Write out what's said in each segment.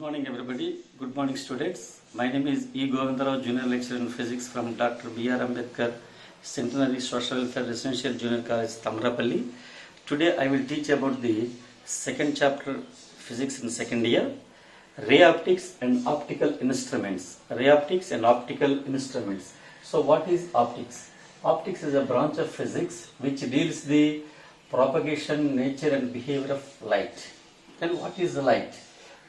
morning everybody. Good morning students. My name is E.Govinda, Junior Lecturer in Physics from Dr. B.R. Ambedkar Centenary Social Welfare Residential Junior College, Tamarapalli. Today I will teach about the second chapter Physics in second year, Ray Optics and Optical Instruments. Ray Optics and Optical Instruments. So what is optics? Optics is a branch of physics which deals the propagation, nature and behavior of light. Then what is the light?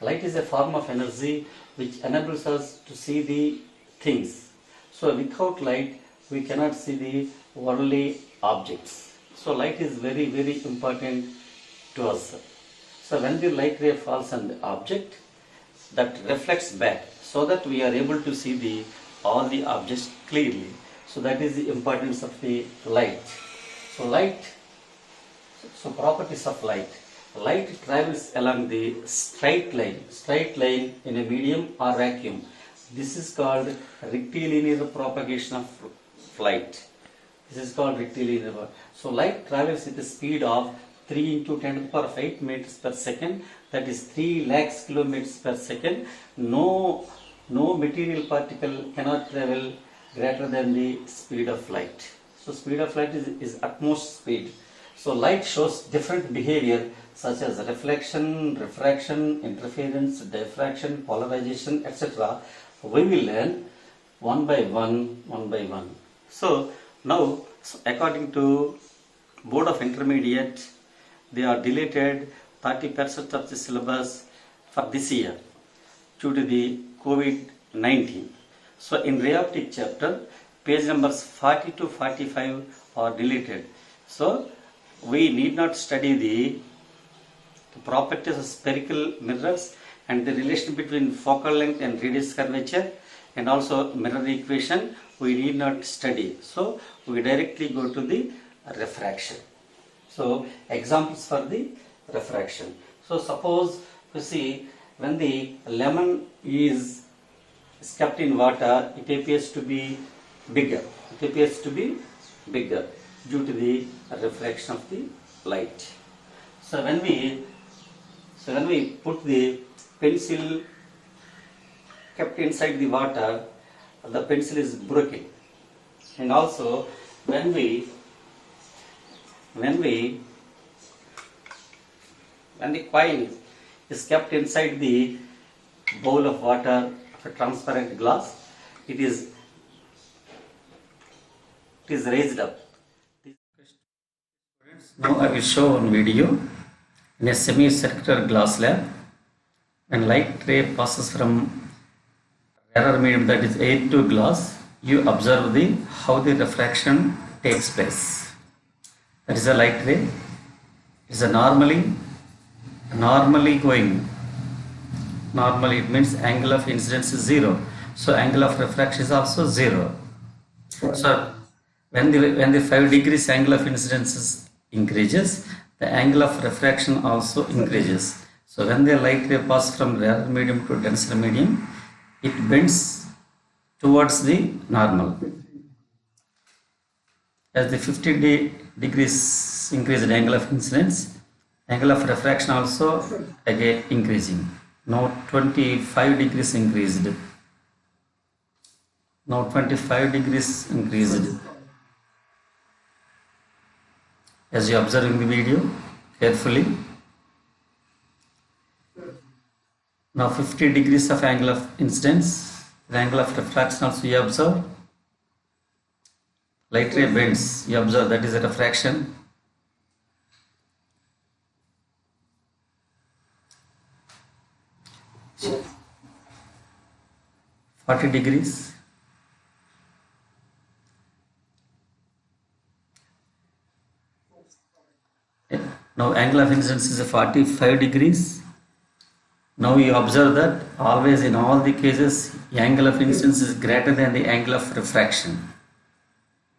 Light is a form of energy which enables us to see the things. So without light we cannot see the worldly objects. So light is very, very important to us. So when the light ray falls on the object, that reflects back so that we are able to see all the objects clearly. So that is the importance of the light. So properties of light. Light travels along the straight line in a medium or vacuum. This is called rectilinear propagation of light. This is called rectilinear. So light travels with the speed of 3 into 10 to the power of 8 meters per second. That is 3 lakhs kilometers per second. No material particle cannot travel greater than the speed of light. So speed of light is utmost speed. So light shows different behavior such as reflection, refraction, interference, diffraction, polarization, etc. We will learn one by one. So now, according to Board of Intermediate, they are deleted 30% of the syllabus for this year due to the COVID-19. So in ray optic chapter, page numbers 40 to 45 are deleted. So we need not study the properties of spherical mirrors and the relation between focal length and radius curvature, and also mirror equation we need not study. So we directly go to the refraction. So examples for the refraction. So suppose you see, when the lemon is kept in water, it appears to be bigger. Due to the refraction of the light. So when we put the pencil kept inside the water, the pencil is broken. And also when the coin is kept inside the bowl of water of a transparent glass, it is raised up. Now I will show one video in a semi-circular glass slab. When light ray passes from rarer medium, that is air to glass, you observe how the refraction takes place. That is a light ray. It is a normally going. Normally it means angle of incidence is 0. So angle of refraction is also 0. So when the 5 degrees angle of incidence increases, the angle of refraction also increases. So when the light ray passes from rarer medium to denser medium, it bends towards the normal. As the 50 degrees increased angle of incidence, angle of refraction also again increasing. Now 25 degrees increased. Now 25 degrees increased. As you are observing the video carefully. Now 50 degrees of angle of incidence, the angle of refraction also you observe. Light ray bends, you observe, that is a refraction. So 40 degrees. Now angle of incidence is 45 degrees. Now you observe that always in all the cases the angle of incidence is greater than the angle of refraction.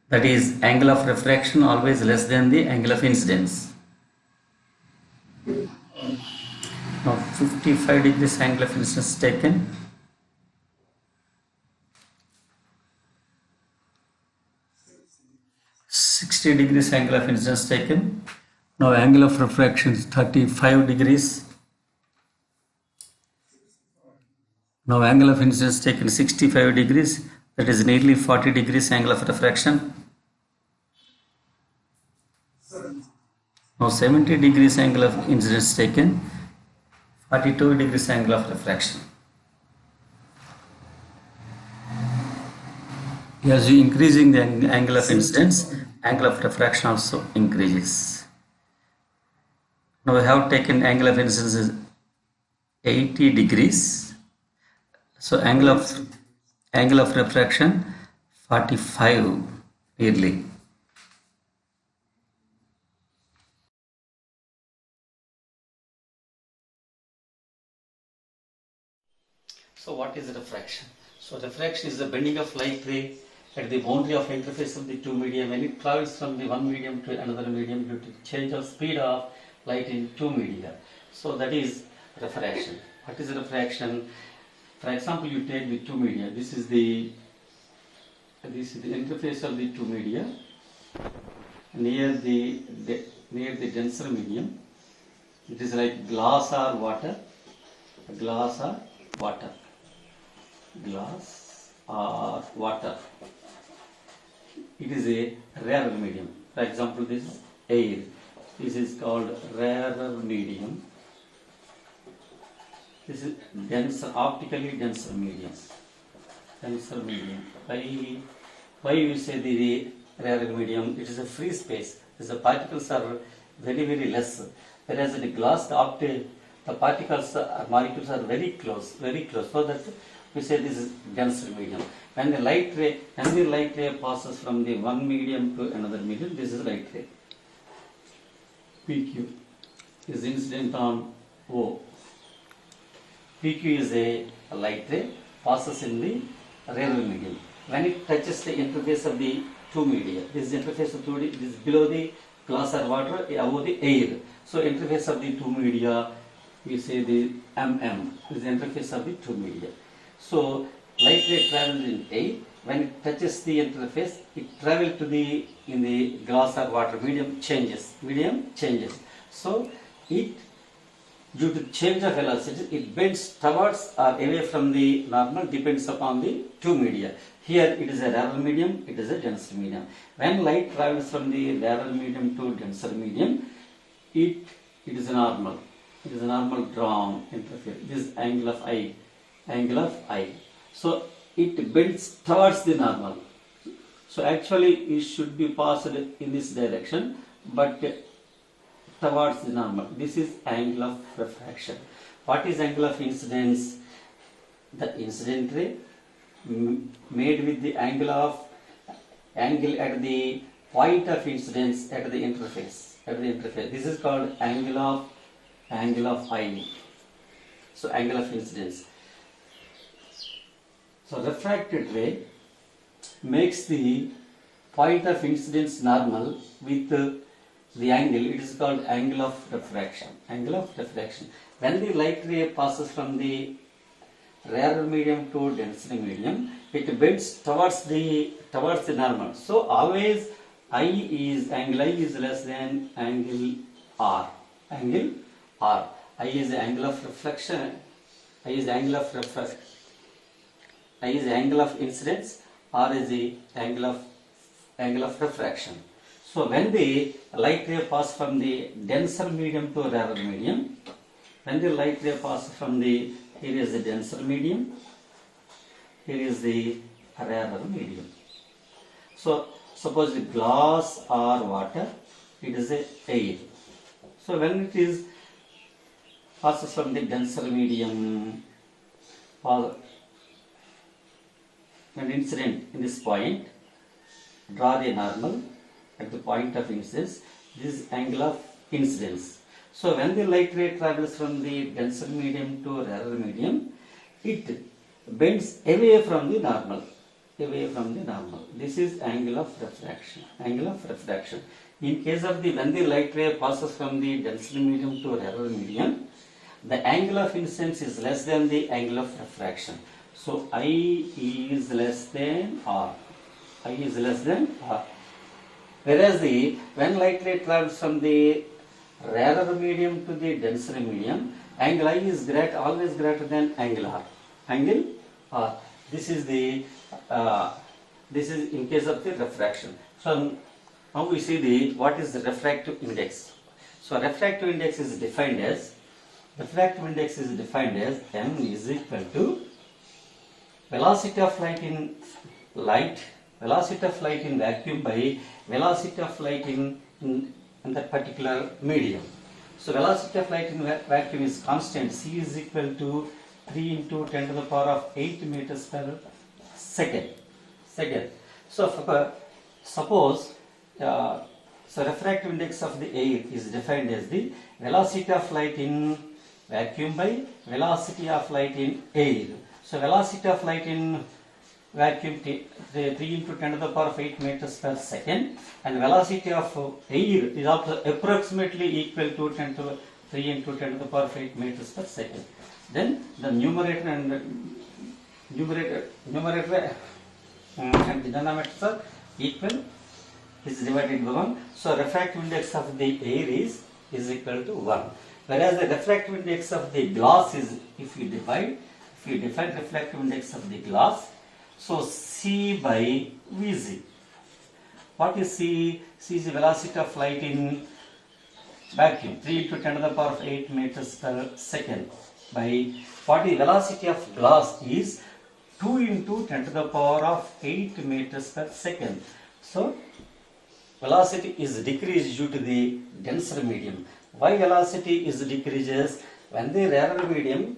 That is, angle of refraction always less than the angle of incidence. Now 55 degrees angle of incidence taken. $60 degrees angle of incidence taken. Now angle of refraction is 35 degrees. Now angle of incidence taken 65 degrees, that is nearly 40 degrees angle of refraction. Now 70 degrees angle of incidence taken, 42 degrees angle of refraction. As you increasing the angle of incidence, angle of refraction also increases. Now we have taken angle of incidence is 80 degrees. So angle of refraction 45 nearly. So what is refraction? So refraction is the bending of light ray at the boundary of interface of the two medium when it travels from the one medium to another medium due to change of speed of light in two media. So that is refraction. What is refraction? For example, you take the two media. This is the interface of the two media near the denser medium. It is like glass or water. Glass or water. Glass or water. It is a rarer medium. For example, this is air. This is called rarer medium. This is denser, optically denser medium. Denser medium. Why you say the rarer medium? It is a free space. The particles are very, very less. Whereas in the glass, the particles, molecules are very close, so that we say this is denser medium. When the light ray passes from the one medium to another medium, this is light ray. PQ is incident on O. PQ is a light ray passes in the rarer medium. When it touches the interface of the two media, this interface of two media is below the glass or water, above the air. So interface of the two media, we say the MM is the interface of the two media. So light ray travels in air. When it touches the interface, it travels to in the glass or water medium changes. So it, due to change of velocity, it bends towards or away from the normal, depends upon the two media. Here it is a rarer medium, it is a denser medium. When light travels from the rarer medium to denser medium, it is a normal. It is a normal drawn interface. This is angle of I. So it bends towards the normal. So actually it should be passed in this direction, but towards the normal. This is angle of refraction. What is angle of incidence? The incident ray made with the angle at the point of incidence at the interface. This is called angle of I. So angle of incidence. So refracted ray makes the point of incidence normal with the angle. It is called angle of refraction. When the light ray passes from the rarer medium to denser medium, it bends towards the normal. So always angle I is less than angle R. I is the angle of reflection. I is the angle of refraction. I is the angle of incidence. R is the angle of refraction. So when the light ray passes from the denser medium to rarer medium, here is the denser medium, here is the rarer medium. So suppose the glass or water, it is a air. So when it is passes from the denser medium, when incident in this point, draw the normal at the point of incidence. This is angle of incidence. So when the light ray travels from the denser medium to rarer medium, it bends away from the normal. This is angle of refraction. In case of when the light ray passes from the denser medium to rarer medium, the angle of incidence is less than the angle of refraction. So I is less than R. Whereas when light ray travels from the rarer medium to the denser medium, angle I is always greater than angle R. angle R. This is the this is in case of the refraction. So now we see the what is the refractive index. So refractive index is defined as m is equal to velocity of light in vacuum by velocity of light in that particular medium. So velocity of light in vacuum is constant. C is equal to 3 into 10 to the power of 8 meters per second. So suppose so refractive index of the air is defined as the velocity of light in vacuum by velocity of light in air. So velocity of light in vacuum 3 into 10 to the power of 8 meters per second, and velocity of air is approximately equal to 3 into 10 to the power of 8 meters per second. Then the numerator and the denominators are equal, is divided by 1. So refractive index of the air is equal to 1. Whereas the refractive index of the glass is, if you define refractive index of the glass, so C by Vz. What is C? C is the velocity of light in vacuum, 3 into 10 to the power of 8 meters per second, by what is velocity of glass is 2 into 10 to the power of 8 meters per second. So velocity is decreased due to the denser medium. Why velocity is decreases? When the rarer medium,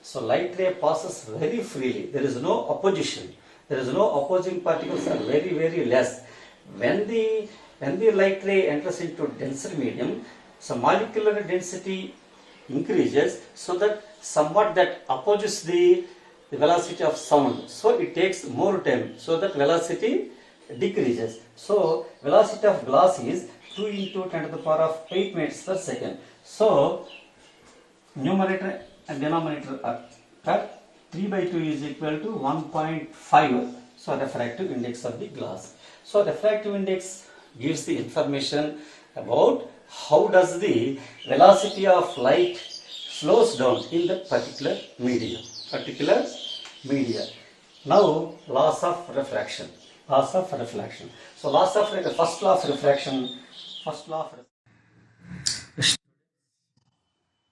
so light ray passes very freely. There is no opposition. There is no opposing particles are very, very less. When the light ray enters into denser medium, so molecular density increases, so that somewhat that opposes the velocity of sound. So it takes more time, so that velocity decreases. So velocity of glass is 2 into 10 to the power of 8 meters per second. So numerator and denominator are cut. 3 by 2 is equal to 1.5. So refractive index of the glass. So refractive index gives the information about how does the velocity of light slows down in that particular media. Now laws of refraction. So first law of refraction.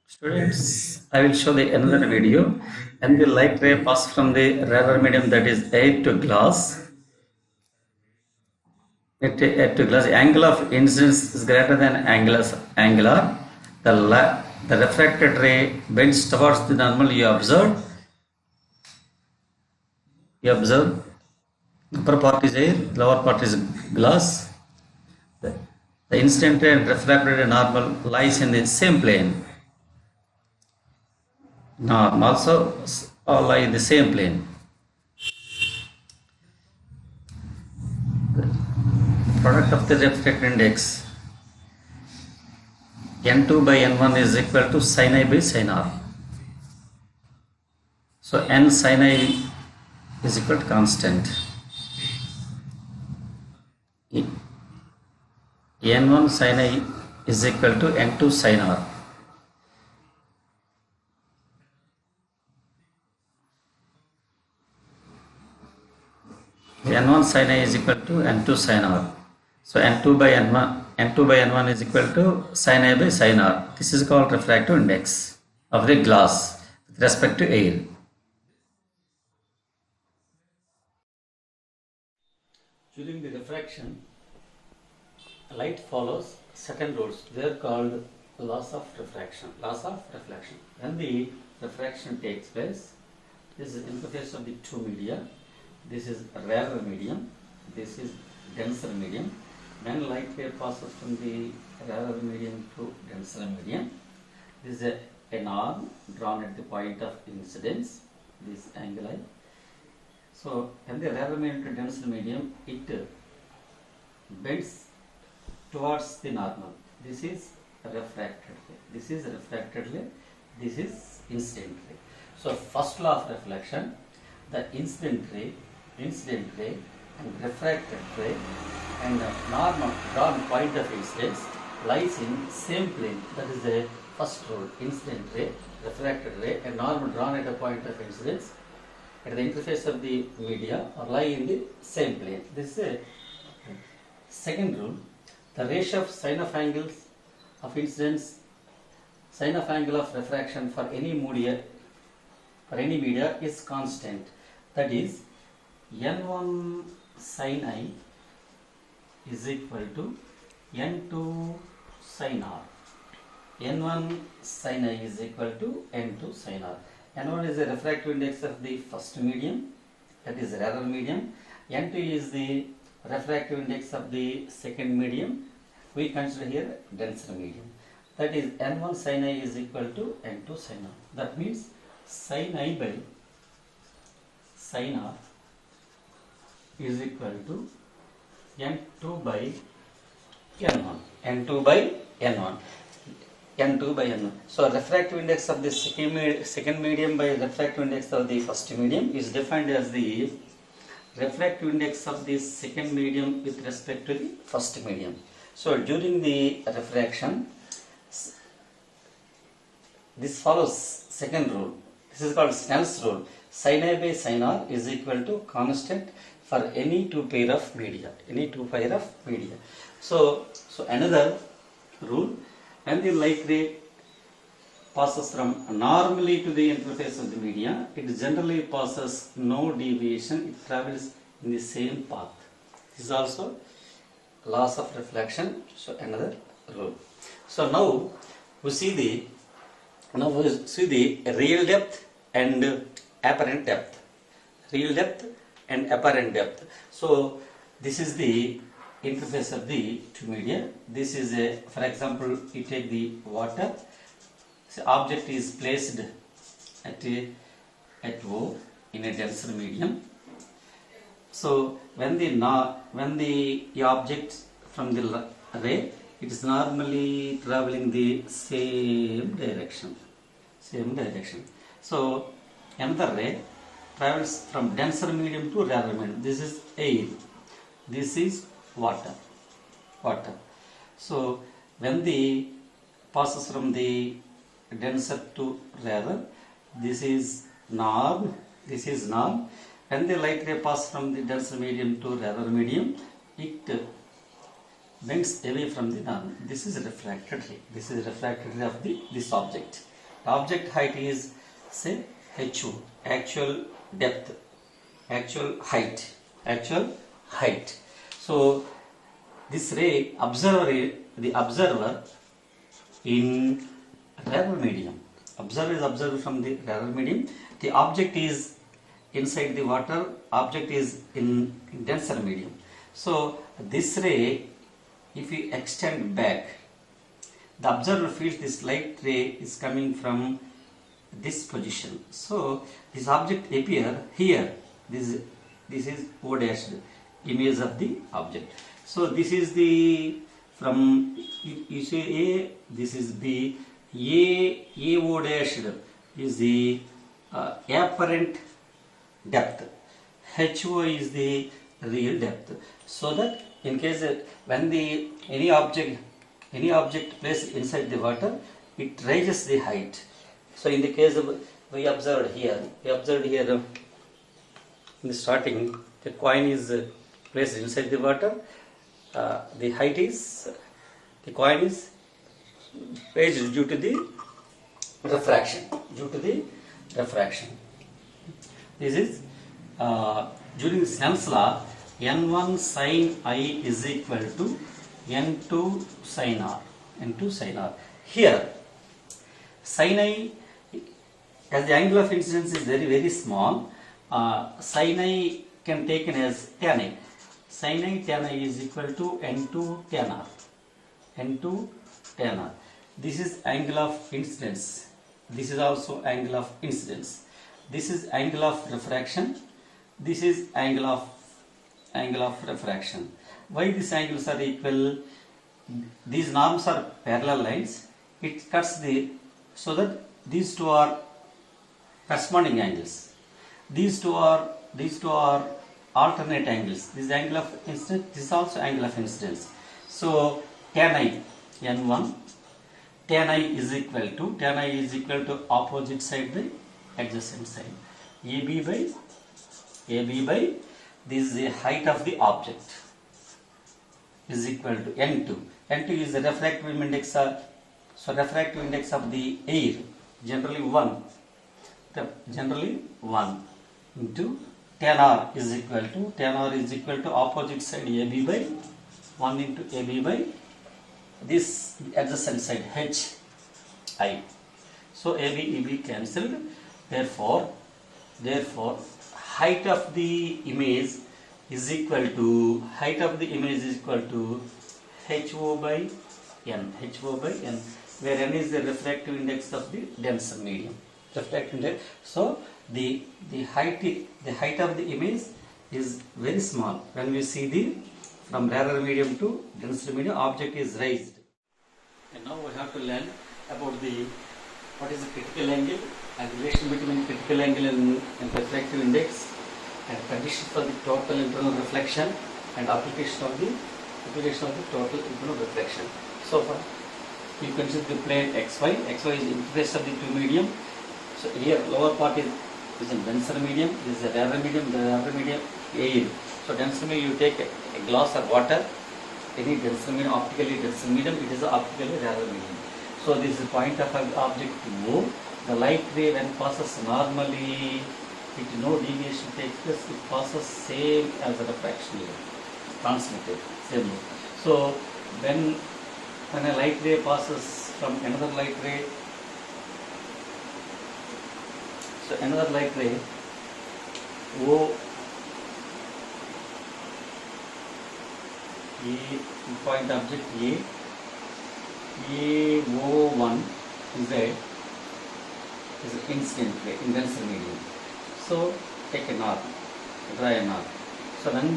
Students, I will show the another video, and the light ray pass from the rarer medium, that is air to glass. At glass, angle of incidence is greater than angular. The refracted ray bends towards the normal. You observe. Upper part is air, lower part is glass. The incident ray and refracted ray normal lies in the same plane. Norm also lie in the same plane. The product of the refractive index N2 by N1 is equal to sin I by sin R. So N sin I is equal to constant. N1 sin I is equal to N2 sin R. N1 sin I is equal to N2 sin R. So N2 by N1 is equal to sin I by sin R. This is called refractive index of the glass with respect to air. During the refraction, light follows certain rules. They are called laws of refraction. When the refraction takes place, this is interface of the two media. This is rarer medium, this is denser medium. When light ray passes from the rarer medium to denser medium, this is an arm drawn at the point of incidence, this angle I. So when the rarer medium to denser medium, it bends towards the normal. This is refracted ray, this is incident ray. So first law of reflection, the incident ray and refracted ray and the normal drawn point of incidence lies in same plane. That is the first rule. Incident ray, refracted ray and normal drawn at a point of incidence at the interface of the media or lie in the same plane. This is a second rule. The ratio of sine of angles of incidence, sine of angle of refraction for any media is constant. That is, n1 sin I is equal to n2 sin R. n1 sin I is equal to n2 sin R. n1 is the refractive index of the first medium, that is rarer medium. n2 is the refractive index of the second medium. We consider here denser medium. That is, n1 sin I is equal to n2 sin R. That means sin I by sin R is equal to n2 by n1. n2 by n1. n2 by n1. So refractive index of the second medium by refractive index of the first medium is defined as the refractive index of the second medium with respect to the first medium. So during the refraction, this follows second rule. This is called Snell's rule. Sin I by sin R is equal to constant for any two pair of media. So another rule, when the light ray passes from normally to the interface of the media, it generally passes no deviation. It travels in the same path. This is also laws of reflection. So another rule. So now we see the real depth and apparent depth. Real depth and apparent depth. So this is the interface of the two media. This is a, for example, you take the water. So object is placed at O in a denser medium. So when the object from the ray, it is normally traveling the same direction. So another ray travels from denser medium to rarer medium. This is air. This is water. So when the passes from the denser to rarer, this is norm. When the light ray passes from the denser medium to rarer medium, it bends away from the norm. This is refracted ray. This is refracted ray of this object. The object height is, say, HO, actual depth, actual height. So this ray, the observer in rarer medium. Observer is observed from the rarer medium. The object is inside the water. Object is in denser medium. So this ray, if you extend back, the observer feels this light ray is coming from this position. So this object appear here. This is O dashed image of the object. So this is the, from you say A, this is B. A O dashed is the apparent depth. HO is the real depth. So that in case when the any object placed inside the water, it raises the height. So in the case of, we observed here in the starting, the coin is placed inside the water. The height is, the coin is raised due to the refraction. This is during Snell's law, n1 sin I is equal to n2 sin R. Here, sin I, as the angle of incidence is very, very small, sin I can taken as tan I. Sin I tan I is equal to n2 tan R. This is angle of incidence. This is also angle of incidence. This is angle of refraction. This is angle of refraction. Why these angles are equal? These norms are parallel lines. It cuts so that these two are corresponding angles. These two are alternate angles. This is angle of incidence. This is also angle of incidence. So tan I n1, tan I is equal to opposite side by adjacent side. AB by AB by, this is the height of the object, is equal to N2. N2 is the refractive index of, so refractive index of the air, generally 1. Generally 1 into tan R is equal to opposite side AB by 1 into AB by this adjacent side HI. So AB, EB cancelled. Therefore, height of the image is equal to HO by N, where N is the refractive index of the denser medium. Refractive index. So the height of the image is very small. When we see the from rarer medium to denser medium, object is raised. And now we have to learn about what is the critical angle and relation between critical angle and refractive index, and conditions for the total internal reflection and application of the total internal reflection. So far, you consider the plane XY. XY is interface of the two medium. So here lower part is in denser medium. This is a rarer medium. The rarer medium air. So denser medium, you take a glass or water. Any denser medium, optically denser medium, it is an optically rarer medium. So this is the point of an object O. The light ray when passes normally, no deviation takes place. It passes same as the refraction ray, transmitted same. So when a light ray passes from another light ray, so another light ray O, point object O1 is an incident ray in denser medium. So take a north, draw a north. So when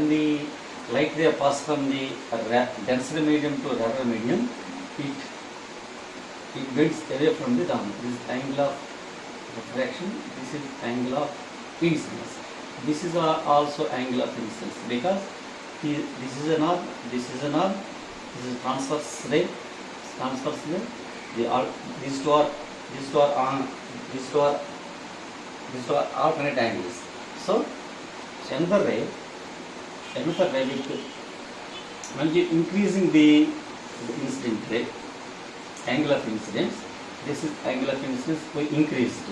the light ray passes from the denser medium to rarer medium, it bends away from the down. This is angle of refraction. This is angle of incidence. This is also angle of incidence, because this is a north, this is a north, this is transverse ray, These two are alternate angles. So another ray when you increasing the incident ray, angle of incidence, this is angle of incidence we increased.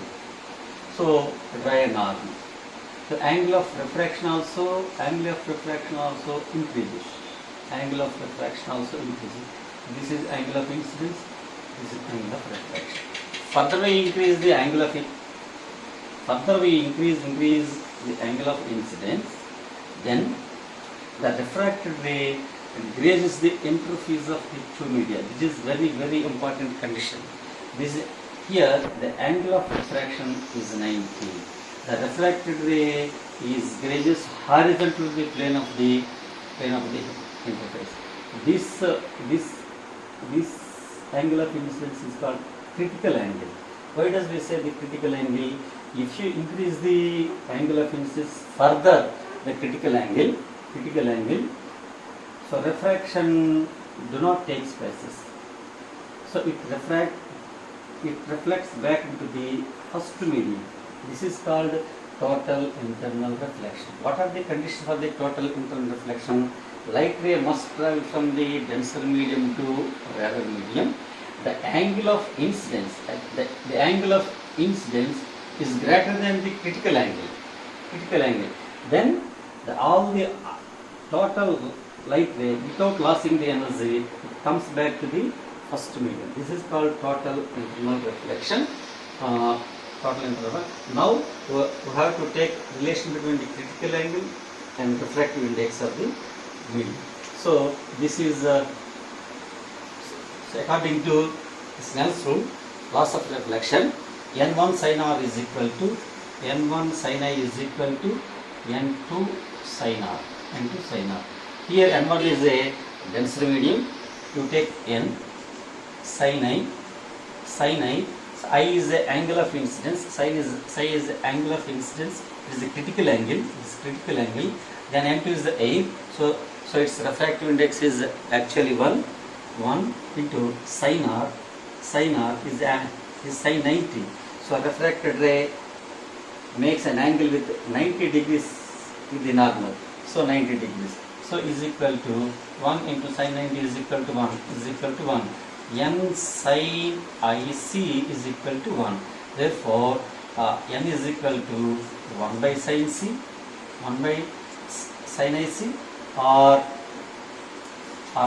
So draw a north. The angle of refraction also increases. Angle of refraction also increases. This is angle of incidence, this is angle of refraction. Further we increase the angle of incidence, then the refracted ray grazes the interface of the two media. This is very, very important condition. Here the angle of refraction is 90. The refracted ray grazes horizontal to the plane of the interface. This angle of incidence is called critical angle. Why does we say the critical angle? If you increase the angle of incidence further, the critical angle, so refraction do not take places. So it reflects back into the first medium. This is called total internal reflection. What are the conditions for the total internal reflection? Light ray must travel from the denser medium to rarer medium. The angle of incidence, the angle of incidence is greater than the critical angle. Then all the total light ray without losing the energy, it comes back to the first medium. This is called total internal reflection. Now we have to take relation between the critical angle and refractive index of the medium. So this is according to Snell's rule, laws of reflection, N1 sin R is equal to N1 sin I is equal to N2 sin R. Here N1 is a denser medium. You take N sin I. So I is the angle of incidence. Psi is the angle of incidence. It is a critical angle. Then N2 is the air. So its refractive index is actually 1 into sin R. Sin R is sin 90. So refracted ray makes an angle with 90 degrees with the normal. So 90 degrees. So is equal to 1 into sin 90 is equal to 1 is equal to 1. N sin IC is equal to 1. Therefore, N is equal to 1 by sin C, 1 by sin IC, or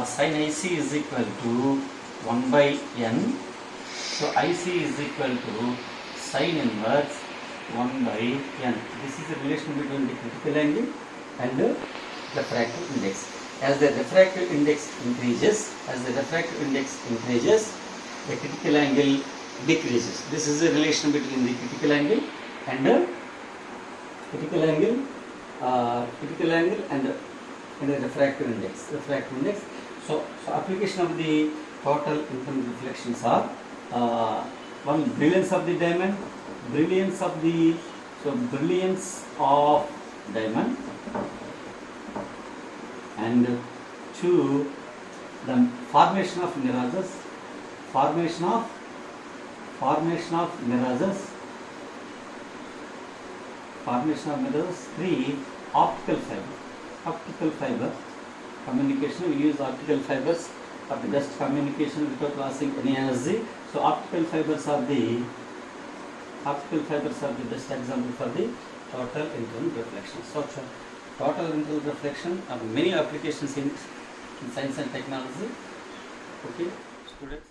sin IC is equal to 1 by N. So IC is equal to sin inverse 1 by N. This is the relation between the critical angle and the refractive index. As the refractive index increases, the critical angle decreases. This is the relation between the critical angle and the refractive index. So application of the total internal reflections are one, brilliance of the diamond, brilliance of diamond, and two, the formation of mirages, three, optical fiber communication. We use optical fibers for the best communication without losing any energy. So optical fibers are the best example for the total internal reflection. So total internal reflection have many applications in science and technology. Okay, students,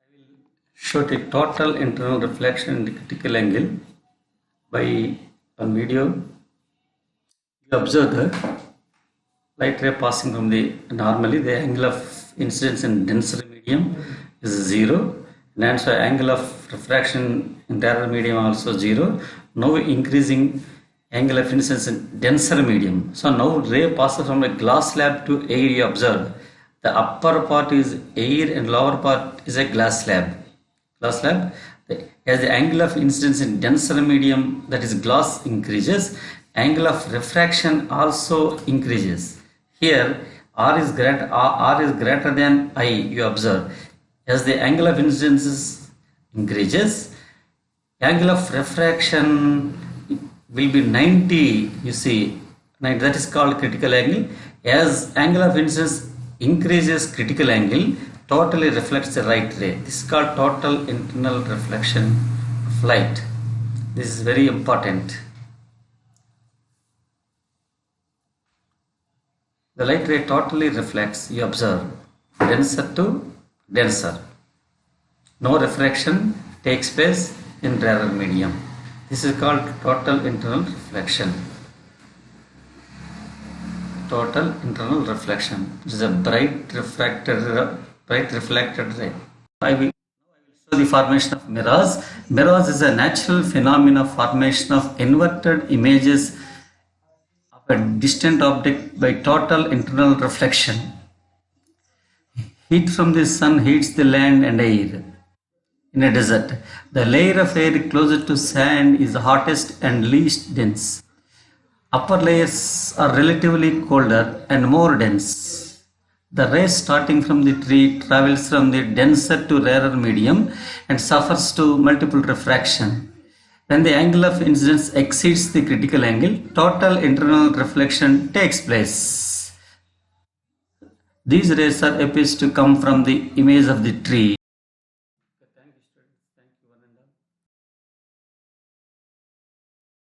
I will show the total internal reflection in the critical angle by one video. You observe that light ray passing from normally the angle of incidence in denser medium is 0, and also angle of refraction in rarer medium also 0. Now increasing angle of incidence in denser medium. So now ray passes from a glass slab to air. You observe the upper part is air and lower part is a glass slab. As the angle of incidence in denser medium, that is glass, increases, angle of refraction also increases. Here R is greater than I. You observe as the angle of incidence increases, angle of refraction will be 90. You see, that is called critical angle. As angle of incidence increases, critical angle totally reflects the right ray. This is called total internal reflection of light. This is very important. The light ray totally reflects, you observe, denser to denser. No refraction takes place in rarer medium. This is called total internal reflection. Total internal reflection. This is a bright reflected ray. I will show the formation of mirage. Mirage is a natural phenomenon of formation of inverted images of a distant object by total internal reflection. Heat from the sun heats the land and air. In a desert, the layer of air closer to sand is the hottest and least dense. Upper layers are relatively colder and more dense. The rays starting from the tree travels from the denser to rarer medium and suffers to multiple refraction. When the angle of incidence exceeds the critical angle, total internal reflection takes place. These rays are appears to come from the image of the tree. Thank you, students. Thank you, one and all.